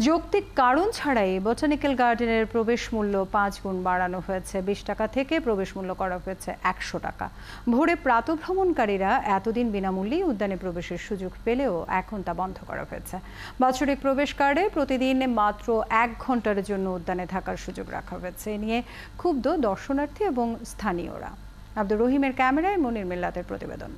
যৌক্তিক কারণ ছাড়াই বোটানিক্যাল গার্ডেনের প্রবেশ মূল্য 5 গুণ বাড়ানো হয়েছে। 20 টাকা থেকে প্রবেশ মূল্য করা হয়েছে 100 টাকা। ভোরে প্রাতঃভ্রমণকারীরা এতদিন বিনামূল্যেই উদ্যানে প্রবেশের সুযোগ পেলেও এখন তা বন্ধ করা হয়েছে। বাৎসরিক প্রবেশ কার্ডে প্রতিদিন মাত্র 1 ঘন্টার জন্য উদ্যানে থাকার সুযোগ রাখা হয়েছে। এ নিয়ে ক্ষুব্ধ দর্শনার্থী এবং স্থানীয়রা। আব্দুর রহিমের ক্যামেরায় মনির মিল্লাতের প্রতিবেদন।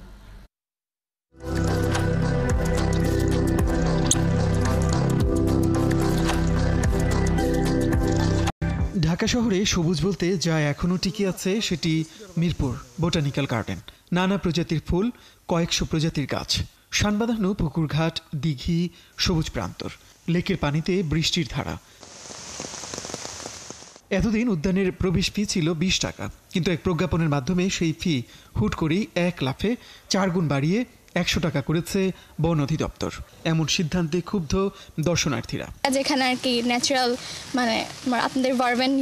ঢাকা শহরে সবুজ বলতে যা এখনও টিকে আছে সেটি মিরপুর বোটানিক্যাল গার্ডেন। নানা প্রজাতির ফুল, কয়েকশো প্রজাতির গাছ, শানবাঁধানো পুকুরঘাট, দিঘি, সবুজ প্রান্তর, লেকের পানিতে বৃষ্টির ধারা। এতদিন উদ্যানের প্রবেশ ফি ছিল 20 টাকা, কিন্তু এক প্রজ্ঞাপনের মাধ্যমে সেই ফি হুট করেই 1 লাফে 4 গুণ বাড়িয়ে 100 টাকা করেছে বন অধিদপ্তর। এমন সিদ্ধান্তে ক্ষুব্ধ দর্শনার্থীরা। যেখানে আর কি ন্যাচারাল আপনাদের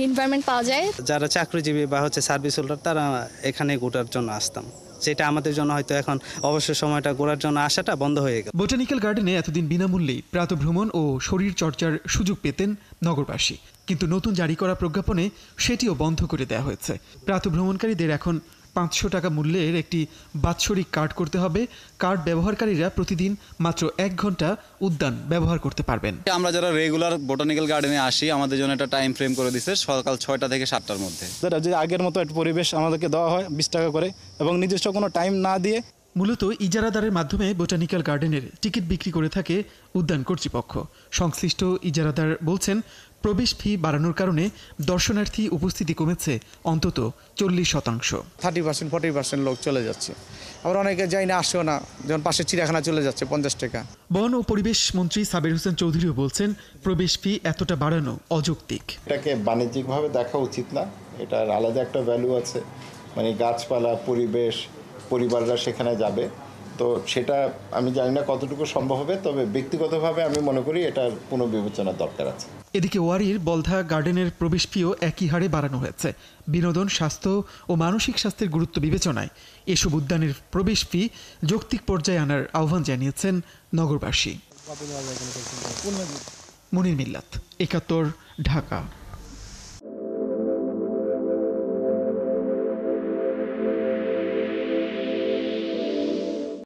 এনভায়রনমেন্ট পাওয়া যায়। যারা চাকরিজীবী বা সার্ভিস হোল্ডার তারা এখানে ঘোরার জন্য আসতাম, যেটা আমাদের জন্য হয়তো এখন অবসর সময়টা ঘোরার জন্য আসাটা বন্ধ হয়ে গেল। বোটানিক্যাল গার্ডেনে এতদিন বিনামূল্যেই প্রাতঃভ্রমণ ও শরীর চর্চার সুযোগ পেতেন নগরবাসী, কিন্তু নতুন জারি করা প্রজ্ঞাপনে সেটিও বন্ধ করে দেওয়া হয়েছে। প্রাতঃভ্রমণকারীদের এখন 500 টাকা মূল্যের একটি বাৎসরিক কার্ড করতে হবে। কার্ড ব্যবহারকারীরা প্রতিদিন মাত্র 1 ঘন্টা উদ্যান ব্যবহার করতে পারবেন। আমরা যারা রেগুলার বোটানিক্যাল গার্ডেনে আসি, আমাদের জন্য একটা টাইম ফ্রেম করে দিচ্ছে সকাল 6টা থেকে 7টার মধ্যে। যে আগের মতো একটা পরিবেশ আমাদেরকে দেওয়া হয় 20 টাকা করে, এবং নির্দিষ্ট কোনো টাইম না দিয়ে মূলত ইজারাদারের মাধ্যমে বোটানিক্যাল গার্ডেনের টিকিট বিক্রি করে থাকে উদ্যান কর্তৃপক্ষ। সংশ্লিষ্ট ইজারাদার বলছেন, প্রবেশ ফি বাড়ানোর কারণে দর্শনার্থী উপস্থিতি কমেছে অন্তত 40%। 30% 40% লোক চলে যাচ্ছে। আবার অনেকে যাই না, আসেও না, যেমন পাশে চিড়িয়াখানা চলে যাচ্ছে 50 টাকা। বন ও পরিবেশ মন্ত্রী সাবের হোসেন চৌধুরীও বলছেন, প্রবেশ ফি এতটা বাড়ানো অযৌক্তিক। এটাকে বাণিজ্যিকভাবে দেখা উচিত না, এটার আলাদা একটা ভ্যালু আছে। গাছপালা, পরিবেশ, পরিবাররা সেখানে যাবে, তো সেটা আমি জানি না কতটুকু সম্ভব হবে, তবে ব্যক্তিগতভাবে আমি মনে করি এটার পুনর্বিবেচনার দরকার আছে। এদিকে ওয়ারীর বলধা গার্ডেনের প্রবেশ ফিও একই হারে বাড়ানো হয়েছে। বিনোদন, স্বাস্থ্য ও মানসিক স্বাস্থ্যের গুরুত্ব বিবেচনায় এসব উদ্যানের প্রবেশ ফি যৌক্তিক পর্যায়ে আনার আহ্বান জানিয়েছেন নগরবাসী। মনির মিল্লাত, 71, ঢাকা।